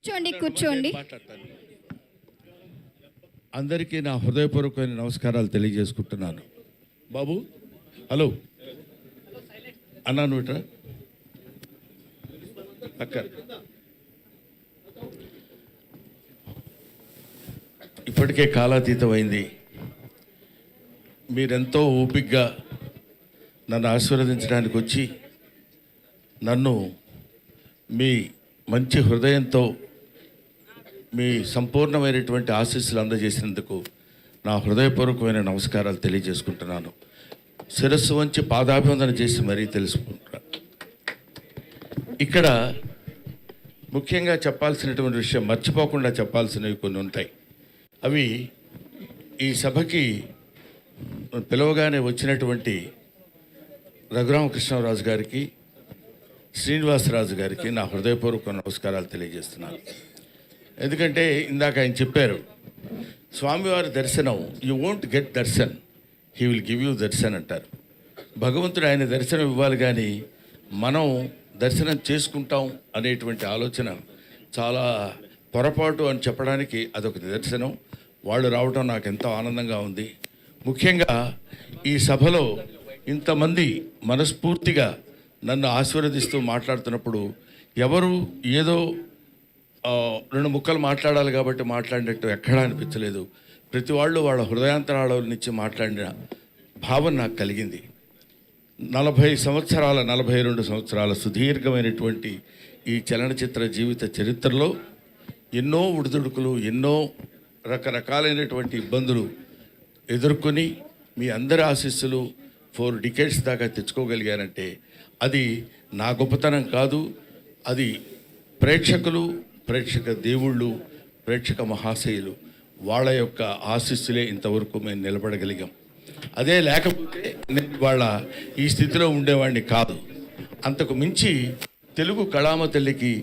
కూర్చోండి కూర్చోండి. అందరికీ నా హృదయపూర్వకమైన నమస్కారాలు తెలియజేసుకుంటున్నాను. బాబు హలో అన్నాను ఇట్రా అక్క. ఇప్పటికే కాలాతీతమైంది. మీరెంతో ఓపికగా నన్ను ఆశీర్వదించడానికి వచ్చి నన్ను మీ మంచి హృదయంతో మీ సంపూర్ణమైనటువంటి ఆశీస్సులు అందజేసినందుకు నా హృదయపూర్వకమైన నమస్కారాలు తెలియజేసుకుంటున్నాను. శిరస్సు వంచి పాదాభివందన చేసి మరీ తెలుసుకుంటున్నాను. ఇక్కడ ముఖ్యంగా చెప్పాల్సినటువంటి విషయం, మర్చిపోకుండా చెప్పాల్సినవి కొన్ని ఉంటాయి. అవి ఈ సభకి పిలవగానే వచ్చినటువంటి రఘురామకృష్ణరాజు గారికి, శ్రీనివాసరాజు గారికి నా హృదయపూర్వక నమస్కారాలు తెలియజేస్తున్నాను. ఎందుకంటే ఇందాక ఆయన చెప్పారు, స్వామివారి దర్శనం you won't get Darshan, he will give you Darshan అంటారు. భగవంతుడు ఆయన దర్శనం ఇవ్వాలి, కానీ మనం దర్శనం చేసుకుంటాం అనేటువంటి ఆలోచన చాలా పొరపాటు అని చెప్పడానికి అదొక నిదర్శనం. వాళ్ళు రావడం నాకు ఎంతో ఆనందంగా ఉంది. ముఖ్యంగా ఈ సభలో ఇంతమంది మనస్ఫూర్తిగా నన్ను ఆశీర్వదిస్తూ మాట్లాడుతున్నప్పుడు ఎవరు ఏదో రెండు ముక్కలు మాట్లాడాలి కాబట్టి మాట్లాడినట్టు ఎక్కడా అనిపించలేదు. ప్రతి వాళ్ళు వాళ్ళ హృదయాంతరాల నుంచి మాట్లాడిన భావన నాకు కలిగింది. 42 సంవత్సరాల సుదీర్ఘమైనటువంటి ఈ చలనచిత్ర జీవిత చరిత్రలో ఎన్నో ఉడుదుడుకులు, ఎన్నో రకరకాలైనటువంటి ఇబ్బందులు ఎదుర్కొని మీ అందరి ఆశీస్సులు 4 డికేడ్స్ దాకా తెచ్చుకోగలిగారంటే అది నా గొప్పతనం కాదు. అది ప్రేక్షకులు, ప్రేక్షక దేవుళ్ళు, ప్రేక్షక మహాశయులు వాళ్ళ యొక్క ఆశీస్సులే ఇంతవరకు మేము నిలబడగలిగాం. అదే లేకపోతే నేను వాళ్ళ ఈ స్థితిలో ఉండేవాడిని కాదు. అంతకు మించి తెలుగు కళామ తల్లికి,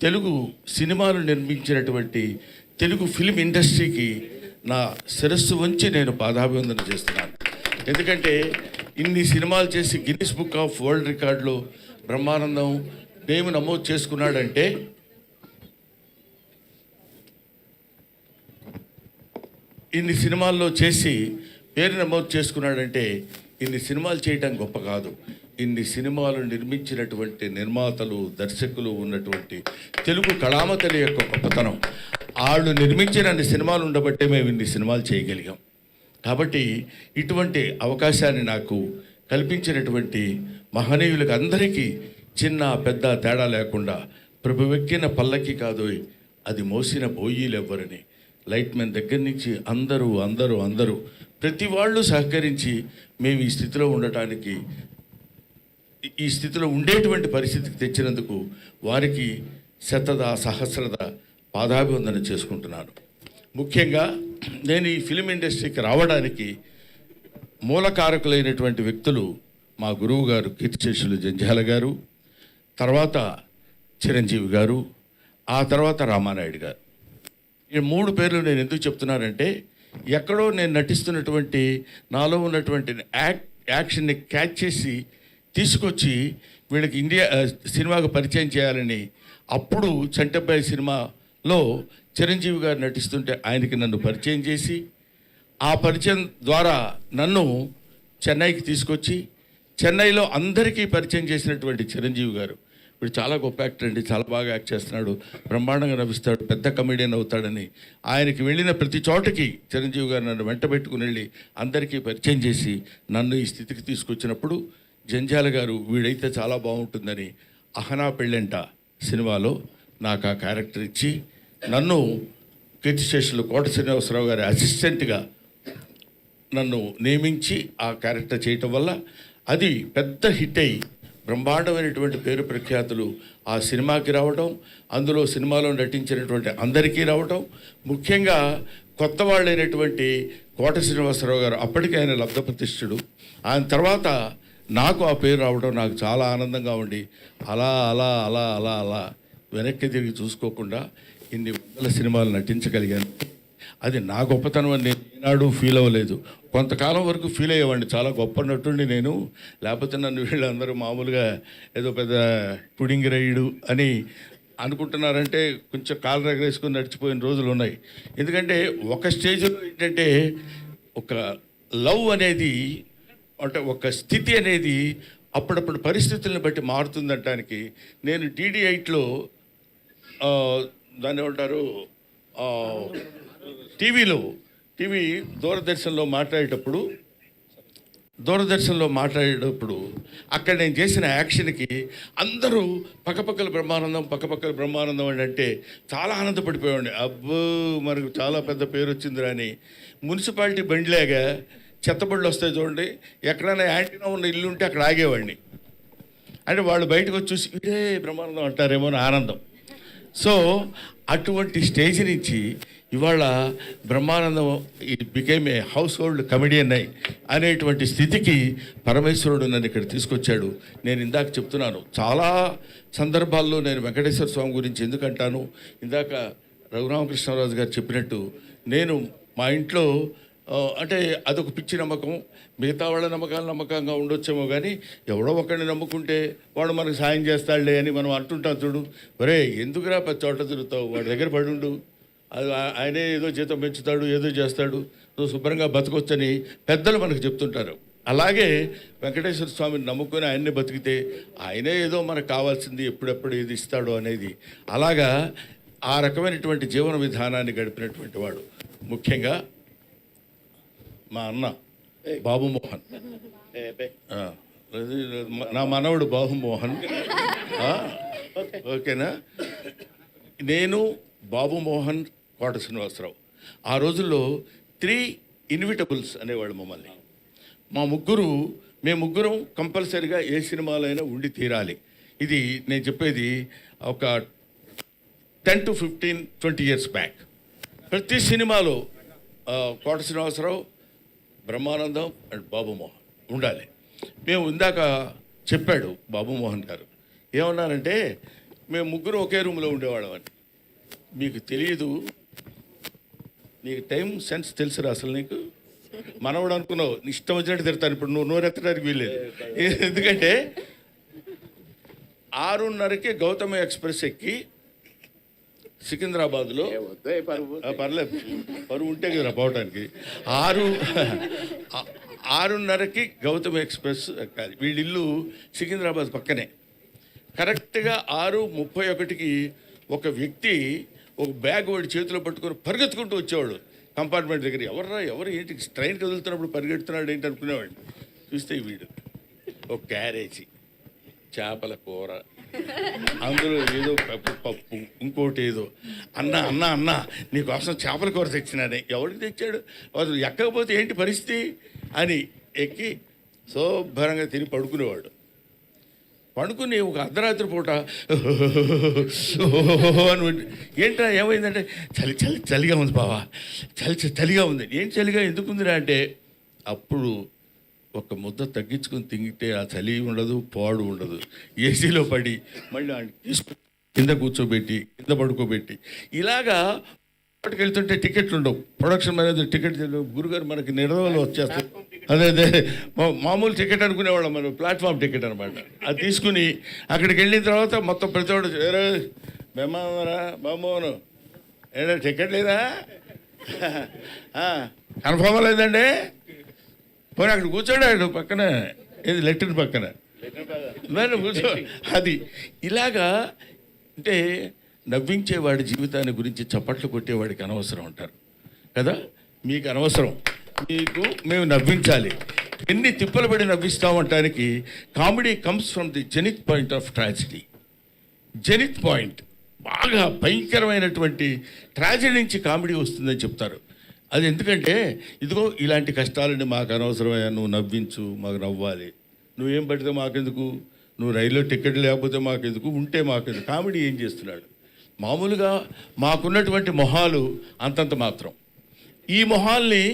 తెలుగు సినిమాలు నిర్మించినటువంటి తెలుగు ఫిల్మ్ ఇండస్ట్రీకి నా శిరస్సు వంచి నేను పాదాభివందన చేస్తున్నాను. ఎందుకంటే ఇన్ని సినిమాలు చేసి గిన్నిస్ బుక్ ఆఫ్ వరల్డ్ రికార్డులో బ్రహ్మానందం నేమ్ నమోదు చేసుకున్నాడంటే ఇన్ని సినిమాల్లో చేసి పేరు నమోదు చేసుకున్నాడంటే ఇన్ని సినిమాలు చేయటం గొప్ప కాదు. ఇన్ని సినిమాలు నిర్మించినటువంటి నిర్మాతలు, దర్శకులు ఉన్నటువంటి తెలుగు కళామతలి యొక్క గొప్పతనం. వాళ్ళు నిర్మించిన అన్ని సినిమాలు ఉండబట్టే మేము ఇన్ని సినిమాలు చేయగలిగాం. కాబట్టి ఇటువంటి అవకాశాన్ని నాకు కల్పించినటువంటి మహనీయులకు అందరికీ చిన్న పెద్ద తేడా లేకుండా ప్రభువెక్కిన పల్లకి కాదు అది మోసిన బోయీలు ఎవ్వరని లైట్ మెన్ దగ్గర నుంచి అందరూ ప్రతి వాళ్ళు సహకరించి మేము ఈ స్థితిలో ఉండటానికి, ఈ స్థితిలో ఉండేటువంటి పరిస్థితికి తెచ్చినందుకు వారికి సహస్రద పాదాభివందన చేసుకుంటున్నాను. ముఖ్యంగా నేను ఈ ఫిలిం ఇండస్ట్రీకి రావడానికి మూలకారకులైనటువంటి వ్యక్తులు మా గురువు గారు కీర్తిశేషులు జంధ్యాల గారు, తర్వాత చిరంజీవి గారు, ఆ తర్వాత రామానాయుడు గారు. ఈ 3 పేర్లు నేను ఎందుకు చెప్తున్నానంటే, ఎక్కడో నేను నటిస్తున్నటువంటి నాలో ఉన్నటువంటి యాక్షన్ని క్యాచ్ చేసి తీసుకొచ్చి వీళ్ళకి సినిమాకు పరిచయం చేయాలని, అప్పుడు చంటబ్బాయి సినిమాలో చిరంజీవి గారు నటిస్తుంటే ఆయనకి నన్ను పరిచయం చేసి, ఆ పరిచయం ద్వారా నన్ను చెన్నైకి తీసుకొచ్చి చెన్నైలో అందరికీ పరిచయం చేసినటువంటి చిరంజీవి గారు. ఇప్పుడు చాలా గొప్ప యాక్టర్ అండి, చాలా బాగా యాక్ట్ చేస్తున్నాడు, బ్రహ్మాండంగా నవ్విస్తాడు, పెద్ద కమెడియన్ అవుతాడని ఆయనకి వెళ్ళిన ప్రతి చోటకి చిరంజీవి గారు నన్ను వెంట పెట్టుకుని వెళ్ళి అందరికీ పరిచయం చేసి నన్ను ఈ స్థితికి తీసుకొచ్చినప్పుడు జంధ్యాల గారు వీడైతే చాలా బాగుంటుందని అహనా పెళ్ళంట సినిమాలో నాకు ఆ క్యారెక్టర్ ఇచ్చి నన్ను కీర్తిశేషులు కోట శ్రీనివాసరావు గారి అసిస్టెంట్గా నన్ను నియమించి ఆ క్యారెక్టర్ చేయటం వల్ల అది పెద్ద హిట్ అయ్యి బ్రహ్మాండమైనటువంటి పేరు ప్రఖ్యాతులు ఆ సినిమాకి రావటం, అందులో సినిమాలో నటించినటువంటి అందరికీ రావటం, ముఖ్యంగా కొత్త వాళ్ళైనటువంటి కోట శ్రీనివాసరావు గారు, అప్పటికే ఆయన లబ్ధప్రతిష్ఠుడు, ఆయన తర్వాత నాకు ఆ పేరు రావడం నాకు చాలా ఆనందంగా ఉండి అలా అలా అలా అలా అలా వెనక్కి తిరిగి చూసుకోకుండా ఇన్ని వందల సినిమాలు నటించగలిగాను. అది నా గొప్పతనం అని నేను ఈనాడు ఫీల్ అవ్వలేదు. కొంతకాలం వరకు ఫీల్ అయ్యేవాడిని, చాలా గొప్ప నటుండి నేను, లేకపోతే నన్ను వీళ్ళందరూ మామూలుగా ఏదో పెద్ద పుడింగి రైడు అని అనుకుంటున్నారంటే కొంచెం కాలు రగరేసుకొని నడిచిపోయిన రోజులు ఉన్నాయి. ఎందుకంటే ఒక స్టేజ్లో ఏంటంటే ఒక లవ్ అనేది అంటే ఒక స్థితి అనేది అప్పుడప్పుడు పరిస్థితులను బట్టి మారుతుందనటానికి నేను DD8లో దాన్ని ఏమంటారు టీవీ దూరదర్శన్లో మాట్లాడేటప్పుడు అక్కడ నేను చేసిన యాక్షన్కి అందరూ పక్కపక్కల బ్రహ్మానందం అని అంటే చాలా ఆనందపడిపోయాడు. అబ్బో మనకు చాలా పెద్ద పేరు వచ్చిందిరా అని. మున్సిపాలిటీ బండిలాగా చెత్తబడులు వస్తాయి చూడండి, ఎక్కడైనా యాంటీనా ఉన్న ఇల్లు ఉంటే అక్కడ ఆగేవాడిని. అంటే వాళ్ళు బయటకు వచ్చి చూసి ఇదే బ్రహ్మానందం అంటారేమో అని ఆనందం. సో అటువంటి స్టేజ్ నుంచి ఇవాళ Brahmanandam it became a house hold comedian అనేటువంటి స్థితికి పరమేశ్వరుడు నన్ను ఇక్కడ తీసుకొచ్చాడు. నేను ఇందాక చెప్తున్నాను, చాలా సందర్భాల్లో నేను వెంకటేశ్వర స్వామి గురించి ఎందుకంటాను, ఇందాక రఘురామకృష్ణరాజు గారు చెప్పినట్టు నేను మా ఇంట్లో అంటే అదొక పిచ్చి నమ్మకం. మిగతా వాళ్ళ నమ్మకాలు నమ్మకంగా ఉండొచ్చేమో కానీ ఎవడో ఒకరిని నమ్ముకుంటే వాడు మనకు సాయం చేస్తాడులే అని మనం అంటుంటాం చూడు. ఒరే ఎందుకురా పది చోట్ల తిరుగుతావు, వాడి దగ్గర పడుండు, అది ఆయనే ఏదో జీతం పెంచుతాడు, ఏదో చేస్తాడు, నువ్వు శుభ్రంగా బతకొచ్చని పెద్దలు మనకు చెప్తుంటారు. అలాగే వెంకటేశ్వర స్వామిని నమ్ముకొని ఆయన్నే బతికితే ఆయనే ఏదో మనకు కావాల్సింది ఎప్పుడెప్పుడు ఏది ఇస్తాడో అనేది, అలాగా ఆ రకమైనటువంటి జీవన విధానాన్ని గడిపినటువంటి వాడు. ముఖ్యంగా మా అన్న బాబు మోహన్, నా మనవడు బాబు మోహన్, ఓకేనా. నేను బాబు మోహన్, కోట శ్రీనివాసరావు ఆ రోజుల్లో 3 ఇన్విటబుల్స్ అనేవాళ్ళు మమ్మల్ని. మేము ముగ్గురం కంపల్సరిగా ఏ సినిమాలో అయినా ఉండి తీరాలి. ఇది నేను చెప్పేది ఒక 10 to 15, 20 years బ్యాక్. ప్రతి సినిమాలో కోట శ్రీనివాసరావు, బ్రహ్మానందం అండ్ బాబు మోహన్ ఉండాలి. మేము ఇందాక చెప్పాడు బాబు మోహన్ గారు ఏమన్నారంటే, మేము ముగ్గురు ఒకే రూమ్లో ఉండేవాళ్ళం అని. మీకు తెలియదు, నీకు టైం సెన్స్ తెలుసురా అసలు. నీకు మనవడు అనుకున్నావు, ఇష్టం వచ్చినట్టు తిడతాను. ఇప్పుడు నువ్వు నోరెత్తడానికి వీల్లేదు. ఎందుకంటే 6:30కి గౌతమ ఎక్స్ప్రెస్ ఎక్కి సికింద్రాబాద్లో, పర్లేదు పరువు ఉంటే కదా పోవటానికి, 6:30కి గౌతమ ఎక్స్ప్రెస్ ఎక్కాలి. వీళ్ళిల్లు సికింద్రాబాద్ పక్కనే. కరెక్ట్గా 6:31కి ఒక వ్యక్తి ఒక బ్యాగ్ వాడి చేతిలో పట్టుకొని పరిగెత్తుకుంటూ వచ్చేవాడు కంపార్ట్మెంట్ దగ్గర. ఎవరు ఏంటి ట్రైన్ కదులుతున్నప్పుడు పరిగెడుతున్నాడు ఏంటి అనుకునేవాడు. చూస్తే వీడు ఒక క్యారేజీ చేపల కూర, అందులో ఏదో పప్పు, ఇంకోటి ఏదో. అన్న నీకోసం చేపల కూర తెచ్చినానే. ఎవరికి తెచ్చాడు, అసలు ఎక్కకపోతే ఏంటి పరిస్థితి అని ఎక్కి శుభ్రంగా తిని పడుకునేవాడు. పడుకుని ఒక అర్ధరాత్రి పూట అని ఏంట్రా ఏమైందంటే, చలిగా ఉంది బావా, చలిగా ఉంది. ఏం చలిగా ఎందుకుందిరా అంటే, అప్పుడు ఒక ముద్ద తగ్గించుకొని తింగితే ఆ చలి ఉండదు, పాడు ఉండదు. ఏసీలో పడి మళ్ళీ తీసుకుని కింద కూర్చోబెట్టి కింద పడుకోబెట్టి ఇలాగా వాటికి వెళ్తుంటే టికెట్లు ఉండవు. ప్రొడక్షన్ మేనేజర్ టికెట్ గురుగారు మనకి నిర్ణయంలో వచ్చేస్తాయి. అదే మామూలు టికెట్ అనుకునేవాళ్ళం మనం, ప్లాట్ఫామ్ టికెట్ అనమాట. అది తీసుకుని అక్కడికి వెళ్ళిన తర్వాత మొత్తం ప్రతివాడు మేమారా బాబోను ఏడా టికెట్ లేదా, కన్ఫర్మ్ లేదండి, పోనీ అక్కడ కూర్చోడాడు పక్కన, ఏది లెట్రిన్ పక్కన కూర్చో. అది ఇలాగా అంటే నవ్వించేవాడి జీవితాన్ని గురించి చప్పట్లు కొట్టేవాడికి అనవసరం అంటారు కదా. మీకు అనవసరం, మేము నవ్వించాలి. ఎన్ని తిప్పలు పడి నవ్విస్తామంటానికి comedy comes from the zenith point of tragedy. Zenith point బాగా భయంకరమైనటువంటి ట్రాజడీ నుంచి కామెడీ వస్తుందని చెప్తారు. అది ఎందుకంటే ఇదిగో ఇలాంటి కష్టాలని మాకు అనవసరమయ్యా, నువ్వు నవ్వించు, మాకు నవ్వాలి. నువ్వేం పడితే మాకెందుకు, నువ్వు రైల్లో టికెట్ లేకపోతే మాకెందుకు, ఉంటే మాకెందుకు. కామెడీ ఏం చేస్తున్నాడు? మామూలుగా మాకున్నటువంటి మొహాలు అంతంత మాత్రం. ఈ మొహాల్ని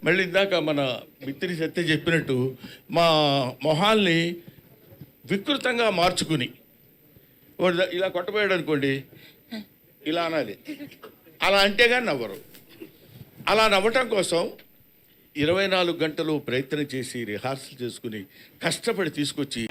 మళ్ళీ ఇందాక మన మిత్రి సత్య చెప్పినట్టు మా మొహాల్ని వికృతంగా మార్చుకుని వాడు ఇలా కొట్టబోయాడు అనుకోండి, ఇలా అనాలి. అలా అంటే కానీ నవ్వరు. అలా నవ్వటం కోసం 24 గంటలు ప్రయత్నం చేసి రిహార్సల్ చేసుకుని కష్టపడి తీసుకొచ్చి